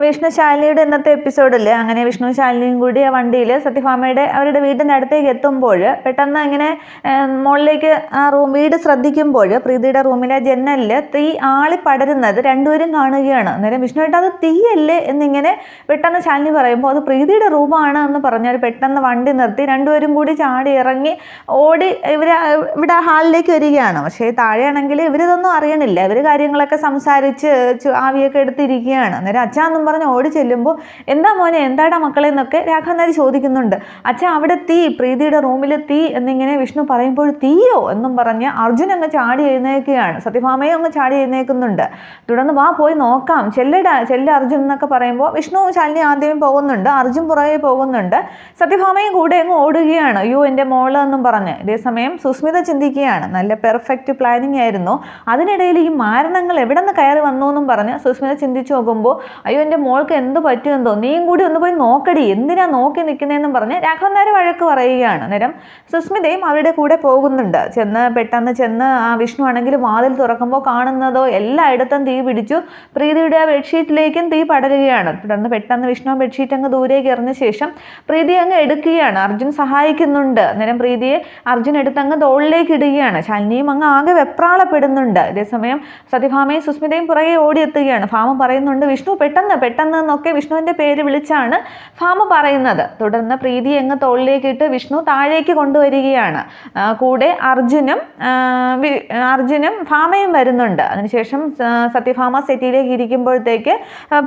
വിഷ്ണു ശാലിനിയുടെ ഇന്നത്തെ എപ്പിസോഡില് അങ്ങനെ വിഷ്ണു ശാലിനിയും കൂടി ആ വണ്ടിയിൽ സത്യഭാമയുടെ അവരുടെ വീടിൻ്റെ അടുത്തേക്ക് എത്തുമ്പോൾ പെട്ടെന്ന് ഇങ്ങനെ മുകളിലേക്ക് ആ വീട് ശ്രദ്ധിക്കുമ്പോൾ പ്രീതിയുടെ റൂമിലെ ജനലിൽ തീ ആളി പടരുന്നത് രണ്ടുപേരും കാണുകയാണ്. അന്നേരം വിഷ്ണു ഏട്ടാ അത് തീയല്ലേ എന്നിങ്ങനെ പെട്ടെന്ന് ശാലിനി പറയുമ്പോൾ അത് പ്രീതിയുടെ റൂമാണ് എന്ന് പറഞ്ഞാൽ പെട്ടെന്ന് വണ്ടി നിർത്തി രണ്ടുപേരും കൂടി ചാടി ഇറങ്ങി ഓടി ഇവിടെ ഹാളിലേക്ക് വരികയാണ്. പക്ഷേ താഴെയാണെങ്കിൽ ഇവരിതൊന്നും അറിയണില്ല. ഇവർ കാര്യങ്ങളൊക്കെ സംസാരിച്ച് ആവിയൊക്കെ എടുത്തിരിക്കുകയാണ്. അന്നേരം അച്ഛാന്നും പറഞ്ഞ് ഓടി ചെല്ലുമ്പോൾ എന്താ മോനെ എന്താടാ മക്കളെ എന്നൊക്കെ രാഘവൻ നായർ ചോദിക്കുന്നുണ്ട്. അച്ഛൻ അവിടെ തീ, പ്രീതിയുടെ റൂമിൽ തീ എന്നിങ്ങനെ വിഷ്ണു പറയുമ്പോൾ തീയോ എന്നും പറഞ്ഞ് അർജുൻ അങ്ങ് ചാടി എഴുന്നേൽക്കുകയാണ്. സത്യഭാമയും അങ്ങ് ചാടി എഴുന്നേൽക്കുന്നുണ്ട്. തുടർന്ന് വാ പോയി നോക്കാം, ചെല്ല അർജുൻ എന്നൊക്കെ പറയുമ്പോൾ വിഷ്ണു ശാലിനി ആദ്യമേ പോകുന്നുണ്ട്, അർജുൻ പുറകെ പോകുന്നുണ്ട്, സത്യഭാമയും കൂടെ അങ്ങ് ഓടുകയാണ്. അയ്യോ എൻ്റെ മോള് എന്നും പറഞ്ഞ്. ഇതേസമയം സുസ്മിത ചിന്തിക്കുകയാണ്, നല്ല പെർഫെക്റ്റ് പ്ലാനിങ് ആയിരുന്നു, അതിനിടയിൽ ഈ മാരണങ്ങൾ എവിടെ നിന്ന് കയറി വന്നു എന്നും പറഞ്ഞ് സുസ്മിത ചിന്തിച്ചു നോക്കുമ്പോൾ അയ്യോ എൻ്റെ മോൾക്ക് എന്ത് പറ്റുമെന്തോ, നീയും കൂടി ഒന്ന് പോയി നോക്കടി, എന്തിനാ നോക്കി നിൽക്കുന്നതെന്നും പറഞ്ഞ് രാഘവൻ നായർ വഴക്ക് പറയുകയാണ്. അന്നേരം സുസ്മിതയും അവരുടെ കൂടെ പോകുന്നുണ്ട്. പെട്ടെന്ന് ചെന്ന് ആ വിഷ്ണു ആണെങ്കിൽ വാതിൽ തുറക്കുമ്പോൾ കാണുന്നതോ എല്ലായിടത്തും തീ പിടിച്ചു. പ്രീതിയുടെ ബെഡ്ഷീറ്റിലേക്കും തീ പടരുകയാണ്. തുടർന്ന് പെട്ടെന്ന് വിഷ്ണു ബെഡ്ഷീറ്റ് അങ്ങ് ദൂരേക്ക് എറിഞ്ഞ ശേഷം പ്രീതി അങ്ങ് എടുക്കുകയാണ്. അർജുൻ സഹായിക്കുന്നുണ്ട്. അന്നേരം പ്രീതിയെ അർജുൻ എടുത്തങ്ങ് തോളിലേക്ക് ഇടുകയാണ്. ശാലിനിയും അങ്ങ് ആകെ വെപ്രാളപ്പെടുന്നുണ്ട്. അതേസമയം സത്യഭാമയും സുസ്മിതയും പുറകെ ഓടിയെത്തുകയാണ്. ഭാമ പറയുന്നുണ്ട് വിഷ്ണു പെട്ടെന്ന് എന്നൊക്കെ വിഷ്ണുവിൻ്റെ പേര് വിളിച്ചാണ് ഭാമ പറയുന്നത്. തുടർന്ന് പ്രീതി അങ്ങ് തോളിലേക്കിട്ട് വിഷ്ണു താഴേക്ക് കൊണ്ടുവരികയാണ്. കൂടെ അർജുനും ഭാമയും വരുന്നുണ്ട്. അതിനുശേഷം സത്യഭാമ സെറ്റിയിലേക്ക് ഇരിക്കുമ്പോഴത്തേക്ക്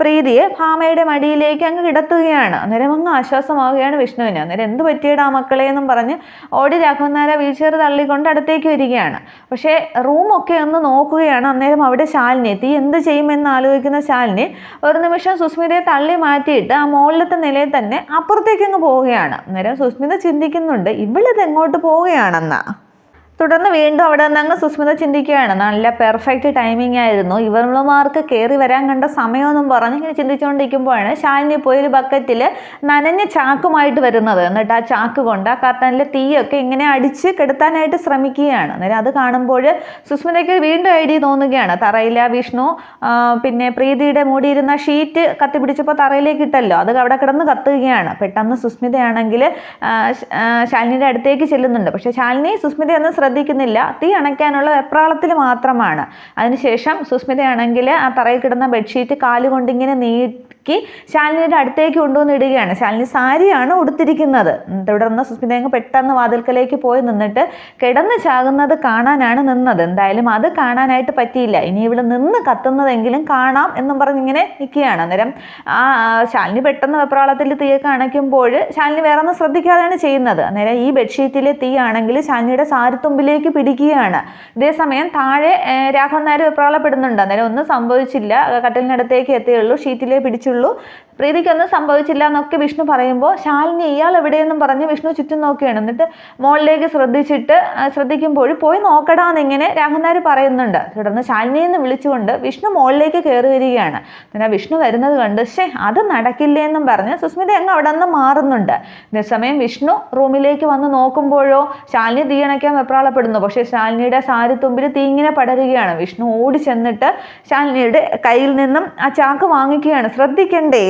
പ്രീതിയെ ഭാമയുടെ മടിയിലേക്ക് അങ്ങ് കിടത്തുകയാണ്. അന്നേരം അങ്ങ് ആശ്വാസമാവുകയാണ് വിഷ്ണുവിന്. അന്നേരം എന്ത് പറ്റിയടാ മക്കളെ എന്നും പറഞ്ഞ് ഓടി രാഘവൻ നായർ വീൽചെയർ തള്ളിക്കൊണ്ട് അടുത്തേക്ക് വരികയാണ്. പക്ഷേ റൂമൊക്കെ ഒന്ന് നോക്കുകയാണ്. അന്നേരം അവിടെ ശാലിനി തീ എന്ത് ചെയ്യുമെന്ന് ആലോചിക്കുന്ന ശാലിനി ഒരു നിമിഷം സുസ്മിതയെ തള്ളി മാറ്റിയിട്ട് ആ മുകളിലത്തെ നിലയിൽ തന്നെ അപ്പുറത്തേക്ക് അങ്ങ് പോവുകയാണ്. അന്നേരം സുസ്മിത ചിന്തിക്കുന്നുണ്ട് ഇവളിത് എങ്ങോട്ട് പോവുകയാണെന്നാ. തുടർന്ന് വീണ്ടും അവിടെ നിന്ന് അങ്ങ് സുസ്മിത ചിന്തിക്കുകയാണ്, നല്ല പെർഫെക്റ്റ് ടൈമിംഗ് ആയിരുന്നു, ഇവളുമാർക്ക് കയറി വരാൻ കണ്ട സമയമൊന്നും പറഞ്ഞ് ഇങ്ങനെ ചിന്തിച്ചുകൊണ്ടിരിക്കുമ്പോഴാണ് ശാലിനി പോയി ഒരു ബക്കറ്റിൽ നനഞ്ഞ ചാക്കുമായിട്ട് വരുന്നത്. എന്നിട്ട് ആ ചാക്ക് കൊണ്ട് ആ കർട്ടനിലെ തീയൊക്കെ ഇങ്ങനെ അടിച്ച് കെടുത്താനായിട്ട് ശ്രമിക്കുകയാണ്. അന്നേരം അത് കാണുമ്പോൾ സുസ്മിതയ്ക്ക് വീണ്ടും ഐഡിയ തോന്നുകയാണ്. തറയില വിഷ്ണു പിന്നെ പ്രീതിയുടെ മൂടിയിരുന്ന ഷീറ്റ് കത്തിപ്പിടിച്ചപ്പോൾ തറയിലേക്ക് ഇട്ടല്ലോ, അത് അവിടെ കിടന്ന് കത്തുകയാണ്. പെട്ടെന്ന് സുസ്മിതയാണെങ്കിൽ ശാലിനിയുടെ അടുത്തേക്ക് ചെല്ലുന്നുണ്ട്. പക്ഷേ ശാലിനി സുസ്മിതയൊന്നും ശ്രദ്ധിക്കുന്നില്ല, തീ അണയ്ക്കാനുള്ള വെപ്രാളത്തിൽ മാത്രമാണ്. അതിനുശേഷം സുസ്മിതയാണെങ്കിൽ ആ തറയിൽ കിടന്ന ബെഡ്ഷീറ്റ് കാലുകൊണ്ടിങ്ങനെ നീക്കി ശാലിനിയുടെ അടുത്തേക്ക് കൊണ്ടുവന്നിടുകയാണ്. ശാലിനി സാരിയാണ് ഉടുത്തിരിക്കുന്നത്. തുടർന്ന് സുസ്മിത അങ്ങ് പെട്ടെന്ന് വാതിൽക്കലേക്ക് പോയി നിന്നിട്ട് കിടന്ന് ചാകുന്നത് കാണാനാണ് നിന്നത്. എന്തായാലും അത് കാണാനായിട്ട് പറ്റിയില്ല, ഇനി ഇവിടെ നിന്ന് കത്തുന്നതെങ്കിലും കാണാം എന്നും പറഞ്ഞിങ്ങനെ നിൽക്കുകയാണ്. അന്നേരം ആ ശാലിനി പെട്ടെന്ന് വെപ്രാളത്തിൽ തീയൊക്കെ അണയ്ക്കുമ്പോൾ ശാലിനി വേറെ ഒന്നും ശ്രദ്ധിക്കാതെയാണ് ചെയ്യുന്നത്. അന്നേരം ഈ ബെഡ്ഷീറ്റിലെ തീ ആണെങ്കിൽ ശാലിനിയുടെ സാരിത്തുമ്പിലേക്ക് പിടിക്കുകയാണ്. ഇതേസമയം താഴെ രാഘവൻ നായർ വെപ്രാളപ്പെടുന്നുണ്ട്. അന്നേരം ഒന്നും സംഭവിച്ചില്ല, കട്ടിലിനടുത്തേക്ക് എത്തിയുള്ളൂ, ഷീറ്റിലേ പിടിച്ചുള്ളൂ, പ്രീതിക്കൊന്നും സംഭവിച്ചില്ല എന്നൊക്കെ വിഷ്ണു പറയുമ്പോൾ ശാലിനി ഇയാൾ എവിടെയെന്നും പറഞ്ഞ് വിഷ്ണു ചുറ്റും നോക്കുകയാണ്. എന്നിട്ട് മുകളിലേക്ക് ശ്രദ്ധിക്കുമ്പോൾ പോയി നോക്കടാന്നിങ്ങനെ രാഘവൻ നായർ പറയുന്നുണ്ട്. തുടർന്ന് ശാലിനിയെ നിന്ന് വിളിച്ചുകൊണ്ട് വിഷ്ണു മുകളിലേക്ക് കയറി വരികയാണ്. എന്നാൽ വിഷ്ണു വരുന്നത് കണ്ട് അത് നടക്കില്ലേ എന്നും പറഞ്ഞ് സുസ്മിത അങ്ങ് അവിടെ നിന്ന് മാറുന്നുണ്ട്. അതേസമയം വിഷ്ണു റൂമിലേക്ക് വന്ന് നോക്കുമ്പോഴോ ശാലിനി തീ അണയ്ക്കാൻ വെപ്രാളപ്പെടുന്നു. പക്ഷേ ശാലിനിയുടെ സാരിത്തുമ്പിൽ തീ ഇങ്ങനെ പടരുകയാണ്. വിഷ്ണു ഓടി ചെന്നിട്ട് ശാലിനിയുടെ കയ്യിൽ നിന്നും ആ ചാക്ക് വാങ്ങിക്കുകയാണ്. ശ്രദ്ധിക്കണ്ടേ,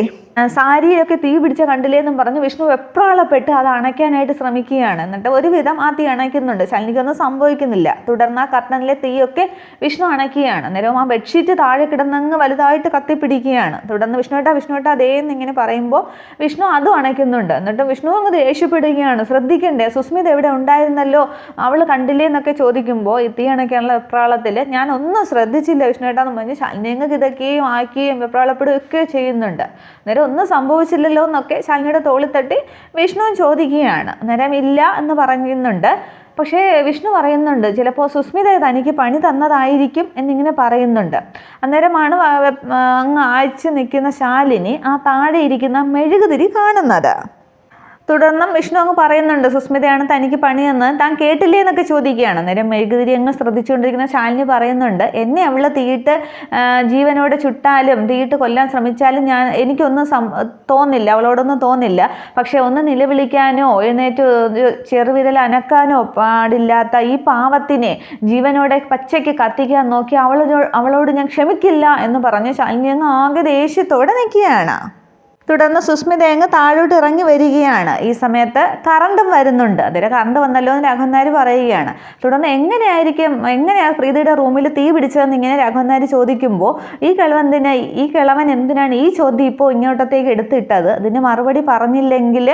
സാരിയൊക്കെ തീ പിടിച്ച കണ്ടില്ലേ എന്നും പറഞ്ഞ് വിഷ്ണു വെപ്രാളപ്പെട്ട് അത് അണയ്ക്കാനായിട്ട് ശ്രമിക്കുകയാണ്. എന്നിട്ട് ഒരുവിധം ആ തീ അണയ്ക്കുന്നുണ്ട്, ശാലിനിക്കൊന്നും സംഭവിക്കുന്നില്ല. തുടർന്ന് ആ കർട്ടനിലെ തീയൊക്കെ വിഷ്ണു അണയ്ക്കുകയാണ്. അന്നേരം ആ ബെഡ്ഷീറ്റ് താഴെ കിടന്നങ്ങ് വലുതായിട്ട് കത്തിപ്പിടിക്കുകയാണ്. തുടർന്ന് വിഷ്ണുവേട്ട അതേന്ന് ഇങ്ങനെ പറയുമ്പോൾ വിഷ്ണു അതും അണയ്ക്കുന്നുണ്ട്. എന്നിട്ട് വിഷ്ണു അങ്ങ് ദേഷ്യപ്പെടുകയാണ്. ശ്രദ്ധിക്കണ്ടേ, സുസ്മിത എവിടെ ഉണ്ടായിരുന്നല്ലോ, അവൾ കണ്ടില്ലേ എന്നൊക്കെ ചോദിക്കുമ്പോൾ ഈ തീ അണയ്ക്കാനുള്ള വെപ്രാളത്തിൽ ഞാൻ ഒന്നും ശ്രദ്ധിച്ചില്ല വിഷ്ണുവേട്ടാന്ന് പറഞ്ഞ് ശാലിനി അങ്ങ് കിതക്കുകയും ആക്കുകയും വെപ്രാളപ്പെടുകയൊക്കെ ചെയ്യുന്നുണ്ട്. അന്നേരം ഒന്നും സംഭവിച്ചില്ലല്ലോ എന്നൊക്കെ ശാലിനിയുടെ തോളിൽ തട്ടി വിഷ്ണുവും ചോദിക്കുകയാണ്. അന്നേരം ഇല്ല എന്ന് പറയുന്നുണ്ട്. പക്ഷേ വിഷ്ണു പറയുന്നുണ്ട് ചിലപ്പോൾ സുസ്മിത തനിക്ക് പണി തന്നതായിരിക്കും എന്നിങ്ങനെ പറയുന്നുണ്ട്. അന്നേരമാണ് അങ്ങ് ആഴ്ച നിൽക്കുന്ന ശാലിനി ആ താഴെ ഇരിക്കുന്ന മെഴുകുതിരി കാണുന്നത്. തുടർന്നും വിഷ്ണു അങ്ങ് പറയുന്നുണ്ട് സുസ്മിതയാണ് തനിക്ക് പണിയെന്ന്, താൻ കേട്ടില്ലേ എന്നൊക്കെ ചോദിക്കുകയാണ്. അന്നേരം മെഴുകുതിരി അങ്ങ് ശ്രദ്ധിച്ചുകൊണ്ടിരിക്കുന്ന ശാലിനി പറയുന്നുണ്ട്, എന്നെ അവള് തീയിട്ട് ജീവനോടെ ചുട്ടാലും തീയിട്ട് കൊല്ലാൻ ശ്രമിച്ചാലും എനിക്കൊന്നും തോന്നില്ല, അവളോടൊന്നും തോന്നില്ല. പക്ഷെ ഒന്ന് നിലവിളിക്കാനോ എഴുന്നേറ്റ് ചെറുവിരൽ അനക്കാനോ പാടില്ലാത്ത ഈ പാവത്തിനെ ജീവനോടെ പച്ചയ്ക്ക് കത്തിക്കാൻ നോക്കി അവളോട് ഞാൻ ക്ഷമിക്കില്ല എന്ന് പറഞ്ഞ് ശാലിനി അങ്ങ് ആകെ ദേഷ്യത്തോടെ നിൽക്കുകയാണ്. തുടർന്ന് സുസ്മിത അങ്ങ് താഴോട്ട് ഇറങ്ങി വരികയാണ്. ഈ സമയത്ത് കറണ്ടും വരുന്നുണ്ട്. അതിൽ കറണ്ട് വന്നല്ലോ എന്ന് രാഘവൻ നായർ പറയുകയാണ്. തുടർന്ന് എങ്ങനെയാ പ്രീതിയുടെ റൂമിൽ തീ പിടിച്ചതെന്ന് ഇങ്ങനെ രാഘവൻ നായർ ചോദിക്കുമ്പോൾ ഈ കിളവൻ എന്തിനാണ് ഈ ചോദ്യം ഇപ്പോൾ ഇങ്ങോട്ടത്തേക്ക് എടുത്തിട്ടത്, അതിന് മറുപടി പറഞ്ഞില്ലെങ്കിൽ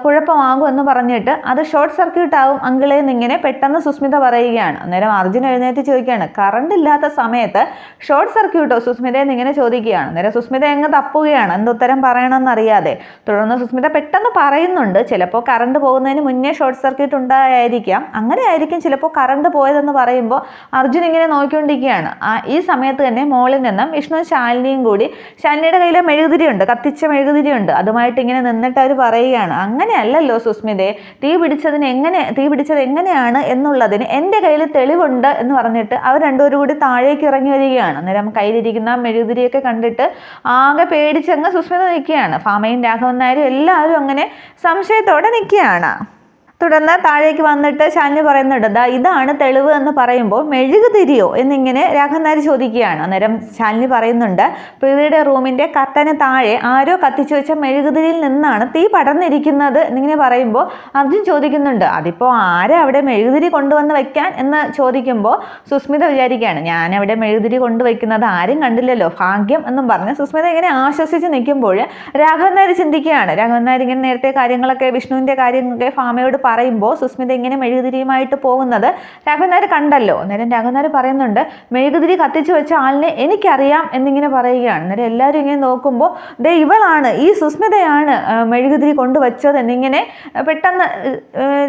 കുഴപ്പമാകും എന്ന് പറഞ്ഞിട്ട് അത് ഷോർട്ട് സർക്യൂട്ട് ആവും അങ്കിളേ എന്നിങ്ങനെ പെട്ടെന്ന് സുസ്മിത പറയുകയാണ്. അന്നേരം അർജുൻ എഴുന്നേറ്റ് ചോദിക്കുകയാണ്, കറണ്ട് ഇല്ലാത്ത സമയത്ത് ഷോർട്ട് സർക്യൂട്ടോ സുസ്മിതയെ ഇങ്ങനെ ചോദിക്കുകയാണ്. അന്നേരം സുസ്മിത അങ്ങ് തപ്പുകയാണ് എന്തുത്തരം പറയണമെന്നറിയാതെ. തുടർന്ന് സുസ്മിത പെട്ടെന്ന് പറയുന്നുണ്ട്, ചിലപ്പോൾ കറണ്ട് പോകുന്നതിന് മുന്നേ ഷോർട്ട് സർക്യൂട്ട് ഉണ്ടായിരിക്കാം, അങ്ങനെ ആയിരിക്കും ചിലപ്പോൾ കറണ്ട് പോയതെന്ന് പറയുമ്പോൾ അർജുൻ ഇങ്ങനെ നോക്കിക്കൊണ്ടിരിക്കുകയാണ്. ഈ സമയത്ത് തന്നെ മോളിൽ നിന്നും വിഷ്ണു ശാലിനിയും കൂടി, ശാലിനിയുടെ കയ്യിലെ മെഴുകുതിരിയുണ്ട്, കത്തിച്ച മെഴുകുതിരിയുണ്ട്, അതുമായിട്ട് ഇങ്ങനെ നിന്നിട്ട് അവർ പറയുകയാണ്, അങ്ങനെയല്ലല്ലോ സുസ്മിതയെ, തീ പിടിച്ചത് എങ്ങനെയാണ് എന്നുള്ളതിന് എൻ്റെ കയ്യിൽ തെളിവുണ്ട് എന്ന് പറഞ്ഞിട്ട് അവർ രണ്ടുപേരും കൂടി താഴേക്ക് ഇറങ്ങി വരികയാണ്. അന്നേരം കയ്യിലിരിക്കുന്ന മെഴുകുതിരിയൊക്കെ കണ്ടിട്ട് ആകെ പേടിച്ചങ്ങ് സുസ്മിത നിൽക്കുകയാണ്. ഭാമയും രാഘവൻ നായരും എല്ലാവരും അങ്ങനെ സംശയത്തോടെ നിൽക്കുകയാണ്. തുടർന്ന് താഴേക്ക് വന്നിട്ട് ശാലിനി പറയുന്നുണ്ട്, ഇതാണ് തെളിവ് എന്ന് പറയുമ്പോൾ മെഴുകുതിരിയോ എന്നിങ്ങനെ രാഘവൻ നായർ ചോദിക്കുകയാണ്. അന്നേരം ശാലിനി പറയുന്നുണ്ട്, പ്രീതിയുടെ റൂമിൻ്റെ കർട്ടന് താഴെ ആരോ കത്തിച്ചു വെച്ച മെഴുകുതിരിയിൽ നിന്നാണ് തീ പടർന്നിരിക്കുന്നത് എന്നിങ്ങനെ പറയുമ്പോൾ അർജുൻ ചോദിക്കുന്നുണ്ട്, അതിപ്പോൾ ആരാ അവിടെ മെഴുകുതിരി കൊണ്ടുവന്ന് വയ്ക്കാൻ എന്ന് ചോദിക്കുമ്പോൾ സുസ്മിത വിചാരിക്കുകയാണ്, ഞാനവിടെ മെഴുകുതിരി കൊണ്ടുവയ്ക്കുന്നത് ആരും കണ്ടില്ലല്ലോ, ഭാഗ്യം എന്നും പറഞ്ഞ് സുസ്മിത ഇങ്ങനെ ആശ്വസിച്ച് നിൽക്കുമ്പോൾ രാഘവൻ നായർ ചിന്തിക്കുകയാണ്. രാഘവൻ നായർ ഇങ്ങനെ നേരത്തെ കാര്യങ്ങളൊക്കെ വിഷ്ണുവിൻ്റെ കാര്യങ്ങളൊക്കെ ഭാമയോട് പറയുമ്പോൾ സുസ്മിത ഇങ്ങനെ മെഴുകുതിരിയുമായിട്ട് പോകുന്നത് രാഘവൻ നായർ കണ്ടല്ലോ. അന്നേരം രാഘവൻ നായർ പറയുന്നുണ്ട്, മെഴുകുതിരി കത്തിച്ചു വെച്ച ആളിനെ എനിക്കറിയാം എന്നിങ്ങനെ പറയുകയാണ്. അന്നേരം എല്ലാവരും ഇങ്ങനെ നോക്കുമ്പോൾ ഇവളാണ്, ഈ സുസ്മിതയാണ് മെഴുകുതിരി കൊണ്ടുവച്ചത് എന്നിങ്ങനെ പെട്ടെന്ന്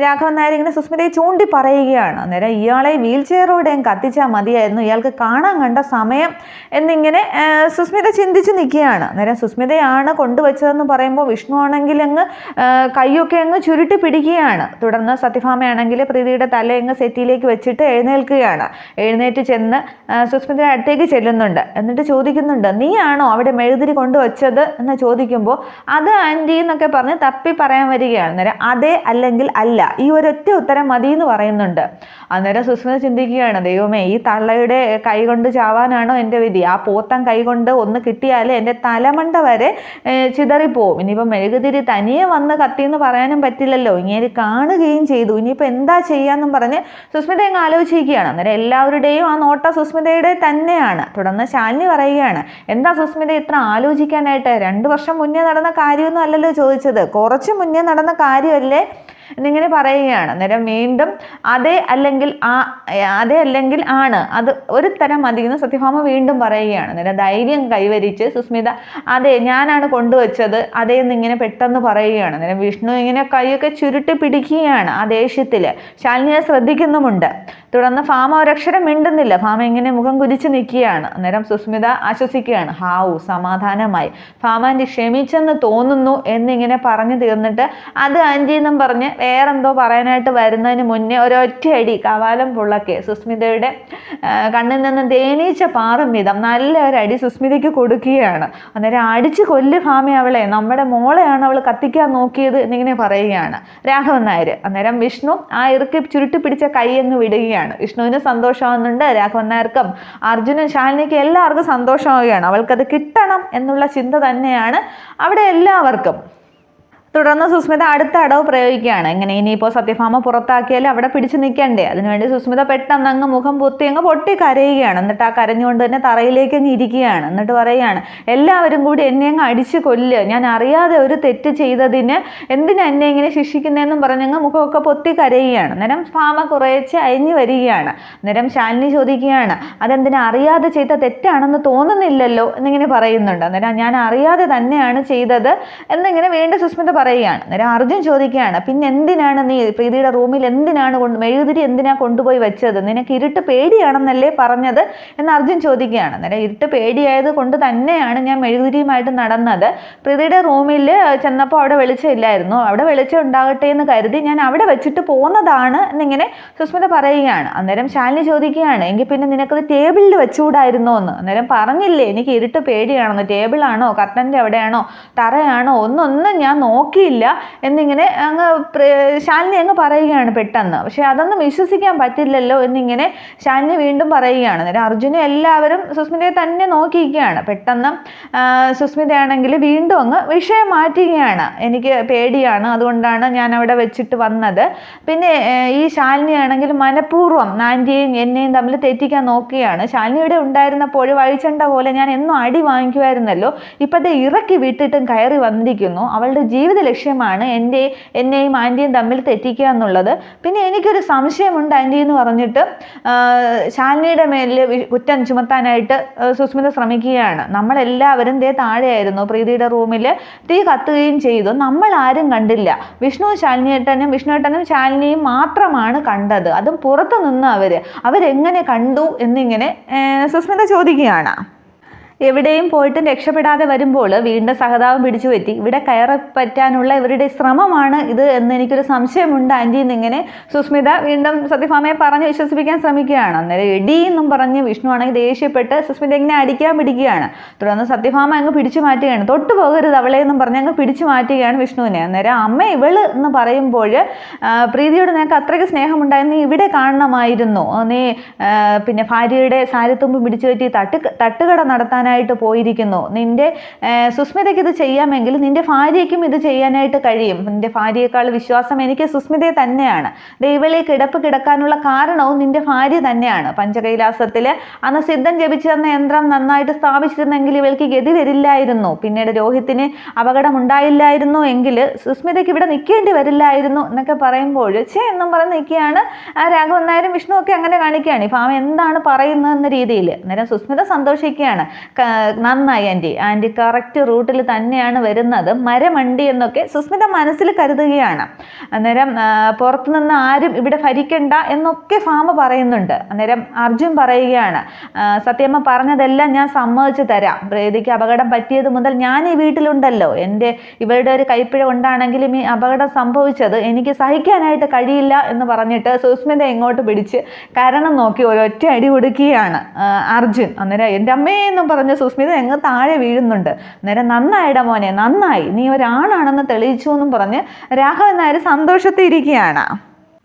രാഘവൻ നായർ ഇങ്ങനെ സുസ്മിതയെ ചൂണ്ടി പറയുകയാണ്. അന്നേരം ഇയാളെ വീൽ ചെയറോടെയും കത്തിച്ചാൽ മതിയായിരുന്നു, ഇയാൾക്ക് കാണാൻ കണ്ട സമയം എന്നിങ്ങനെ സുസ്മിത ചിന്തിച്ച് നിൽക്കുകയാണ്. അന്നേരം സുസ്മിതയാണ് കൊണ്ടുവച്ചതെന്ന് പറയുമ്പോൾ വിഷ്ണു ആണെങ്കിൽ അങ്ങ് കൈയൊക്കെ അങ്ങ് ചുരുട്ടി പിടിക്കുകയാണ്. തുടർന്ന് സത്യഭാമയാണെങ്കിൽ പ്രീതിയുടെ തലയങ്ങ് സെറ്റിയിലേക്ക് വെച്ചിട്ട് എഴുന്നേൽക്കുകയാണ്. എഴുന്നേറ്റ് ചെന്ന് സുസ്മിതയുടെ അടുത്തേക്ക് ചെല്ലുന്നുണ്ട്. എന്നിട്ട് ചോദിക്കുന്നുണ്ട്, നീയാണോ അവിടെ മെഴുകുതിരി കൊണ്ടുവച്ചത് എന്ന് ചോദിക്കുമ്പോൾ അത് ആൻറ്റി എന്നൊക്കെ പറഞ്ഞ് തപ്പി പറയാൻ വരികയാണ്. അന്നേരം അതെ അല്ലെങ്കിൽ അല്ല, ഈ ഒരൊറ്റ ഉത്തരം മതി എന്ന് പറയുന്നുണ്ട്. അന്നേരം സുസ്മിത ചിന്തിക്കുകയാണ്, ദൈവമേ, ഈ തള്ളയുടെ കൈ കൊണ്ട് ചാവാനാണോ എൻ്റെ വിധി, ആ പോത്തൻ കൈ കൊണ്ട് ഒന്ന് കിട്ടിയാൽ എൻ്റെ തലമണ്ട വരെ ചിതറിപ്പോവും, ഇനിയിപ്പോൾ മെഴുകുതിരി തനിയെ വന്ന് കത്തിയെന്ന് പറയാനും പറ്റില്ലല്ലോ, ഇങ്ങനെ കാണുകയും ചെയ്തു, ഇനിയിപ്പോൾ എന്താ ചെയ്യാന്നും പറഞ്ഞ് സുസ്മിത അങ്ങ് ആലോചിക്കുകയാണ്. അന്നേരം എല്ലാവരുടെയും ആ നോട്ട സുസ്മിതയുടെ തന്നെയാണ്. തുടർന്ന് ശാലിനി പറയുകയാണ്, എന്താ സുസ്മിത ഇത്ര ആലോചിക്കാനായിട്ട്, 2 വർഷം മുന്നേ നടന്ന കാര്യമൊന്നും അല്ലല്ലോ ചോദിച്ചത്, കുറച്ച് മുന്നേ നടന്ന കാര്യമല്ലേ എന്നിങ്ങനെ പറയുകയാണ്. അന്നേരം വീണ്ടും അതെ അല്ലെങ്കിൽ ആണ്, അത് ഒരു തരം മതി എന്ന് സത്യഭാമ വീണ്ടും പറയുകയാണ്. അന്നേരം ധൈര്യം കൈവരിച്ച് സുസ്മിത അതെ ഞാനാണ് കൊണ്ടുവച്ചത് അതേ എന്നിങ്ങനെ പെട്ടെന്ന് പറയുകയാണ്. അന്നേരം വിഷ്ണു ഇങ്ങനെ കൈയൊക്കെ ചുരുട്ടി പിടിക്കുകയാണ് ആ ദേഷ്യത്തിൽ. ശാലിനിയെ ശ്രദ്ധിക്കുന്നുമുണ്ട്. തുടർന്ന് ഭാമ ഒരക്ഷരം മിണ്ടുന്നില്ല. ഭാമ ഇങ്ങനെ മുഖം കുരിച്ച് നിൽക്കുകയാണ്. അന്നേരം സുസ്മിത ആശ്വസിക്കുകയാണ്, ഹാവു സമാധാനമായി, ഭാമ ആൻറ്റി ക്ഷമിച്ചെന്ന് തോന്നുന്നു എന്നിങ്ങനെ പറഞ്ഞു തീർന്നിട്ട് അത് ആൻറ്റി എന്നും പറഞ്ഞ് വേറെന്തോ പറയാനായിട്ട് വരുന്നതിന് മുന്നേ ഒരൊറ്റയടി കവാലം പുള്ളക്കെ സുസ്മിതയുടെ കണ്ണിൽ നിന്ന് തേനീച്ച പാറും വിധം നല്ലൊരടി സുസ്മിതയ്ക്ക് കൊടുക്കുകയാണ്. അന്നേരം അടിച്ച് കൊല്ല് ഭാമ അവളെ, നമ്മുടെ മോളെയാണ് അവൾ കത്തിക്കാൻ നോക്കിയത് എന്നിങ്ങനെ പറയുകയാണ് രാഘവൻ നായർ. അന്നേരം വിഷ്ണു ആ ഇറുക്കി ചുരുട്ടി പിടിച്ച കൈ അങ്ങ് വിടുകയാണ്. വിഷ്ണുവിന് സന്തോഷമാകുന്നുണ്ട്, രാഘവൻ നായർക്കും അർജുനും ശാലിനിക്കും എല്ലാവർക്കും സന്തോഷമാവുകയാണ്. അവൾക്കത് കിട്ടണം എന്നുള്ള ചിന്ത തന്നെയാണ് അവിടെ എല്ലാവർക്കും. തുടർന്ന് സുസ്മിത അടുത്ത അടവ് പ്രയോഗിക്കുകയാണ്. എങ്ങനെ ഇനിയിപ്പോൾ സത്യഭാമ പുറത്താക്കിയാലും അവിടെ പിടിച്ചു നിൽക്കണ്ടേ, അതിനുവേണ്ടി സുസ്മിത പെട്ടെന്ന് അങ്ങ് മുഖം പൊത്തി അങ്ങ് പൊട്ടി കരയുകയാണ്. എന്നിട്ട് ആ കരഞ്ഞുകൊണ്ട് തന്നെ തറയിലേക്ക് അങ്ങ് ഇരിക്കുകയാണ്. എന്നിട്ട് പറയുകയാണ്, എല്ലാവരും കൂടി എന്നെ അങ്ങ് അടിച്ചു കൊല്ല്, ഞാൻ അറിയാതെ ഒരു തെറ്റ് ചെയ്തതിന് എന്തിനാ എന്നെ ഇങ്ങനെ ശിക്ഷിക്കുന്നതെന്നും പറഞ്ഞങ്ങ് മുഖമൊക്കെ പൊത്തി കരയുകയാണ്. അന്നേരം ഭാമ കുറേശ്ശെ അയഞ്ഞു വരികയാണ്. അന്നേരം ശാലിനി ചോദിക്കുകയാണ്, അതെന്തിനാ അറിയാതെ ചെയ്ത തെറ്റാണെന്ന് തോന്നുന്നില്ലല്ലോ എന്നിങ്ങനെ പറയുന്നുണ്ട്. അന്നേരം ഞാൻ അറിയാതെ തന്നെയാണ് ചെയ്തത് എന്നിങ്ങനെ വീണ്ടും സുസ്മിത പറയുകയാണ്. പറയുകയാണ്. അന്നേരം അർജുൻ ചോദിക്കുകയാണ്, പിന്നെ എന്തിനാണ് നീ പ്രീതിയുടെ റൂമിൽ എന്തിനാണ് മെഴുകുതിരി എന്തിനാ കൊണ്ടുപോയി വെച്ചത്? നിനക്ക് ഇരുട്ട് പേടിയാണെന്നല്ലേ പറഞ്ഞത് എന്ന് അർജുൻ ചോദിക്കുകയാണ്. അന്നേരം ഇരുട്ട് പേടിയായത് കൊണ്ട് തന്നെയാണ് ഞാൻ മെഴുകുതിരിയുമായിട്ട് നടന്നത്. പ്രീതിയുടെ റൂമിൽ ചെന്നപ്പോൾ അവിടെ വെളിച്ചമില്ലായിരുന്നു, അവിടെ വെളിച്ചം ഉണ്ടാകട്ടെ എന്ന് കരുതി ഞാൻ അവിടെ വെച്ചിട്ട് പോന്നതാണ് എന്നിങ്ങനെ സുസ്മിത പറയുകയാണ്. അന്നേരം ശാലിനി ചോദിക്കുകയാണ്, എങ്കിൽ പിന്നെ നിനക്കത് ടേബിളിൽ വെച്ചുകൂടായിരുന്നോ എന്ന്. അന്നേരം പറഞ്ഞില്ലേ എനിക്ക് ഇരുട്ട് പേടിയാണെന്ന്, ടേബിളാണോ കർട്ടൻ്റെ എവിടെയാണോ തറയാണോ ഒന്നും ഞാൻ നോക്കിയില്ല എന്നിങ്ങനെ ശാലിനി അങ്ങ് പറയുകയാണ് പെട്ടെന്ന്. പക്ഷെ അതൊന്നും വിശ്വസിക്കാൻ പറ്റില്ലല്ലോ എന്നിങ്ങനെ ശാലിനി വീണ്ടും പറയുകയാണ്. അന്നേരം അർജുനും എല്ലാവരും സുസ്മിതയെ തന്നെ നോക്കിയിരിക്കുകയാണ്. പെട്ടെന്ന് സുസ്മിതയാണെങ്കിൽ വീണ്ടും അങ്ങ് വിഷയം മാറ്റുകയാണ്. എനിക്ക് പേടിയാണ്, അതുകൊണ്ടാണ് ഞാൻ അവിടെ വെച്ചിട്ട് വന്നത്. പിന്നെ ഈ ശാലിനി ആണെങ്കിൽ മനഃപൂർവ്വം ആൻറ്റിയെയും എന്നെയും തമ്മിൽ തെറ്റിക്കാൻ നോക്കുകയാണ്. ശാലിനി ഇവിടെ ഉണ്ടായിരുന്നപ്പോൾ വഴിച്ചണ്ട പോലെ ഞാൻ എന്നും അടി വാങ്ങിക്കുമായിരുന്നല്ലോ, ഇപ്പോഴത്തെ ഇറക്കി വിട്ടിട്ടും കയറി വന്നിരിക്കുന്നു. അവളുടെ ജീവിത ലക്ഷ്യമാണ് എന്നെയും ആൻറ്റിയും തമ്മിൽ തെറ്റിക്കുക എന്നുള്ളത്. പിന്നെ എനിക്കൊരു സംശയമുണ്ട് ആൻറ്റി എന്ന് പറഞ്ഞിട്ട് ശാലിനിയുടെ മേലിൽ കുറ്റം ചുമത്താനായിട്ട് സുസ്മിത ശ്രമിക്കുകയാണ്. നമ്മളെല്ലാവരും താഴെയായിരുന്നു, പ്രീതിയുടെ റൂമിൽ തീ കത്തുകയും ചെയ്തു, നമ്മൾ ആരും കണ്ടില്ല. വിഷ്ണുവേട്ടനും ശാലിനിയും മാത്രമാണ് കണ്ടത്, അതും പുറത്തു നിന്ന് അവരെങ്ങനെ കണ്ടു എന്നിങ്ങനെ സുസ്മിത ചോദിക്കുകയാണ്. എവിടെയും പോയിട്ടും രക്ഷപ്പെടാതെ വരുമ്പോൾ വീണ്ടും സഹതാപം പിടിച്ചു പറ്റി ഇവിടെ കയറി പറ്റാനുള്ള ഇവരുടെ ശ്രമമാണ് ഇത് എന്ന് എനിക്കൊരു സംശയമുണ്ട് ആൻറ്റി എന്നിങ്ങനെ സുസ്മിത വീണ്ടും സത്യഭാമയെ പറഞ്ഞ് വിശ്വസിപ്പിക്കാൻ ശ്രമിക്കുകയാണ്. അന്നേരം എടി എന്നും പറഞ്ഞ് വിഷ്ണു ആണെങ്കിൽ ദേഷ്യപ്പെട്ട് സുസ്മിത ഇങ്ങനെ അടിക്കാൻ പിടിക്കുകയാണ്. തുടർന്ന് സത്യഭാമ അങ്ങ് പിടിച്ചു മാറ്റുകയാണ്. തൊട്ടു പോകരുത് അവളെ എന്നും പറഞ്ഞ് അങ്ങ് പിടിച്ചു മാറ്റുകയാണ് വിഷ്ണുവിനെ. അന്നേരം അമ്മ ഇവള് എന്ന് പറയുമ്പോൾ പ്രീതിയോട് നിനക്ക് അത്രയ്ക്ക് സ്നേഹമുണ്ടായിരുന്നു, നീ ഇവിടെ കാണണമായിരുന്നു, നീ പിന്നെ ഭാര്യയുടെ സാരിത്തുമ്പ് പിടിച്ചു പറ്റി തട്ടുകട നടത്താൻ പോയിരിക്കുന്നു. നിന്റെ സുസ്മിതയ്ക്ക് ഇത് ചെയ്യാമെങ്കിൽ നിന്റെ ഭാര്യയ്ക്കും ഇത് ചെയ്യാനായിട്ട് കഴിയും. നിന്റെ ഭാര്യയെക്കാൾ വിശ്വാസം എനിക്ക് സുസ്മിതയെ തന്നെയാണ്. ദൈവളെ കിടക്കാനുള്ള കാരണവും നിന്റെ ഭാര്യ തന്നെയാണ്. പഞ്ചകൈലാസത്തിൽ അന്ന് സിദ്ധം ജപിച്ചു തന്ന യന്ത്രം നന്നായിട്ട് സ്ഥാപിച്ചിരുന്നെങ്കിൽ ഇവൾക്ക് ഗതി വരില്ലായിരുന്നു. പിന്നീട് രോഹിത്തിന് അപകടം ഉണ്ടായില്ലായിരുന്നു എങ്കിൽ സുസ്മിതയ്ക്ക് ഇവിടെ നിൽക്കേണ്ടി വരില്ലായിരുന്നു എന്നൊക്കെ പറയുമ്പോൾ എന്നും പറഞ്ഞ് നിൽക്കുകയാണ് രാഘവൻ നായരും വിഷ്ണു ഒക്കെ അങ്ങനെ കാണിക്കുകയാണ്. ഈ ഭാവം എന്താണ് പറയുന്നതെന്ന രീതിയിൽ. അന്നേരം സുസ്മിത സന്തോഷിക്കുകയാണ്. നന്നായി ആൻറ്റി കറക്റ്റ് റൂട്ടിൽ തന്നെയാണ് വരുന്നത്, മരമണ്ടി എന്നൊക്കെ സുസ്മിത മനസ്സിൽ കരുതുകയാണ്. അന്നേരം പുറത്തുനിന്ന് ആരും ഇവിടെ ഭരിക്കണ്ട എന്നൊക്കെ ഭാമ പറയുന്നുണ്ട്. അന്നേരം അർജുൻ പറയുകയാണ്, സത്യമ്മ പറഞ്ഞതെല്ലാം ഞാൻ സമ്മതിച്ചു തരാം, പ്രീതിക്ക് അപകടം പറ്റിയത് മുതൽ ഞാൻ ഈ വീട്ടിലുണ്ടല്ലോ, ഇവരുടെ ഒരു കൈപ്പിഴ കൊണ്ടാണെങ്കിലും ഈ അപകടം സംഭവിച്ചത് എനിക്ക് സഹിക്കാനായിട്ട് കഴിയില്ല എന്ന് പറഞ്ഞിട്ട് സുസ്മിത ഇങ്ങോട്ട് പിടിച്ച് കാരണം നോക്കി ഒരൊറ്റ അടി കൊടുക്കുകയാണ് അർജുൻ. അന്നേരം എൻ്റെ അമ്മയെന്നും പറഞ്ഞ് സുസ്മിത എങ്ങ് താഴെ വീഴുന്നുണ്ട്. അന്നേരം നന്നായിട മോനെ, നന്നായി, നീ ഒരാണാണെന്ന് തെളിയിച്ചു എന്നും പറഞ്ഞ് രാഘവൻ നായർ സന്തോഷത്തിൽ ഇരിക്കുകയാണ്.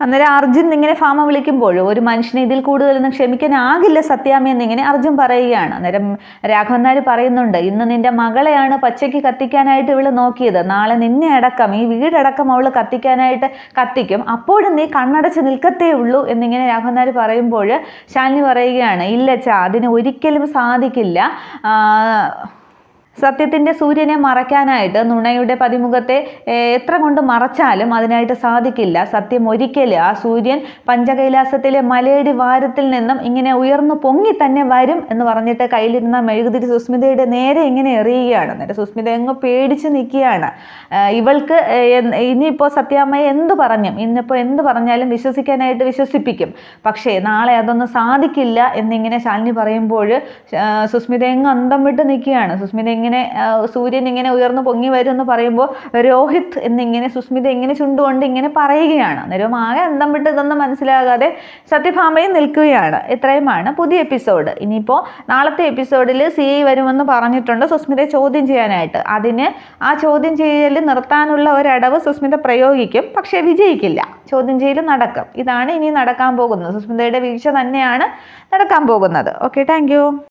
അന്നേരം അർജുൻ ഇങ്ങനെ ഭാമ വിളിക്കുമ്പോൾ ഒരു മനുഷ്യനെ ഇതിൽ കൂടുതലൊന്നും ക്ഷമിക്കാനാകില്ല സത്യാമ്മ എന്നിങ്ങനെ അർജുൻ പറയുകയാണ്. അന്നേരം രാഘവൻ നായർ പറയുന്നുണ്ട്, ഇന്ന് നിന്റെ മകളെയാണ് പച്ചയ്ക്ക് കത്തിക്കാനായിട്ട് ഇവള് നോക്കിയത്, നാളെ നിന്നെ അടക്കം ഈ വീടടക്കം അവള് കത്തിക്കാനായിട്ട് കത്തിക്കും, അപ്പോഴും നീ കണ്ണടച്ച് നിൽക്കത്തേ ഉള്ളൂ എന്നിങ്ങനെ രാഘവൻ നായർ പറയുമ്പോൾ ശാലിനി പറയുകയാണ്, ഇല്ലച്ചാ അതിന് ഒരിക്കലും സാധിക്കില്ല. സത്യത്തിൻ്റെ സൂര്യനെ മറയ്ക്കാനായിട്ട് നുണയുടെ പതിമുഖത്തെ എത്ര കൊണ്ട് മറച്ചാലും അതിനായിട്ട് സാധിക്കില്ല. സത്യം ഒരിക്കലും ആ സൂര്യൻ പഞ്ചകൈലാസത്തിലെ മലയടി വാരത്തിൽ നിന്നും ഇങ്ങനെ ഉയർന്നു പൊങ്ങി തന്നെ വരും എന്ന് പറഞ്ഞിട്ട് കയ്യിലിരുന്ന മെഴുകുതിരി സുസ്മിതയുടെ നേരെ ഇങ്ങനെ എറിയുകയാണ്. എന്നിട്ട് സുസ്മിത എങ്ങ് പേടിച്ച് നിൽക്കുകയാണ്. ഇവൾക്ക് ഇനിയിപ്പോൾ സത്യാമ്മയെ ഇന്നിപ്പോൾ എന്ത് പറഞ്ഞാലും വിശ്വസിപ്പിക്കും, പക്ഷേ നാളെ അതൊന്നും സാധിക്കില്ല എന്നിങ്ങനെ ശാലിനി പറയുമ്പോൾ സുസ്മിത എങ്ങ് അന്തം വിട്ട് നിൽക്കുകയാണ്. സുസ്മിത ഇങ്ങനെ സൂര്യൻ ഇങ്ങനെ ഉയർന്നു പൊങ്ങി വരും എന്ന് പറയുമ്പോൾ രോഹിത് എന്നിങ്ങനെ സുസ്മിത ഇങ്ങനെ ചുണ്ടുകൊണ്ട് ഇങ്ങനെ പറയുകയാണ്. അന്നേരം ആകെ അന്തം വിട്ട് ഇതൊന്നും മനസ്സിലാകാതെ സത്യഭാമയും നിൽക്കുകയാണ്. ഇത്രയുമാണ് പുതിയ എപ്പിസോഡ്. ഇനിയിപ്പോൾ നാളത്തെ എപ്പിസോഡിൽ CI വരുമെന്ന് പറഞ്ഞിട്ടുണ്ട് സുസ്മിതയെ ചോദ്യം ചെയ്യാനായിട്ട്. അതിന് ആ ചോദ്യം ചെയ്യൽ നിർത്താനുള്ള ഒരടവ് സുസ്മിത പ്രയോഗിക്കും, പക്ഷേ വിജയിക്കില്ല. ചോദ്യം ചെയ്യൽ നടക്കും. ഇതാണ് ഇനി നടക്കാൻ പോകുന്നത്. സുസ്മിതയുടെ വീഴ്ച തന്നെയാണ് നടക്കാൻ പോകുന്നത്. Okay, thank you.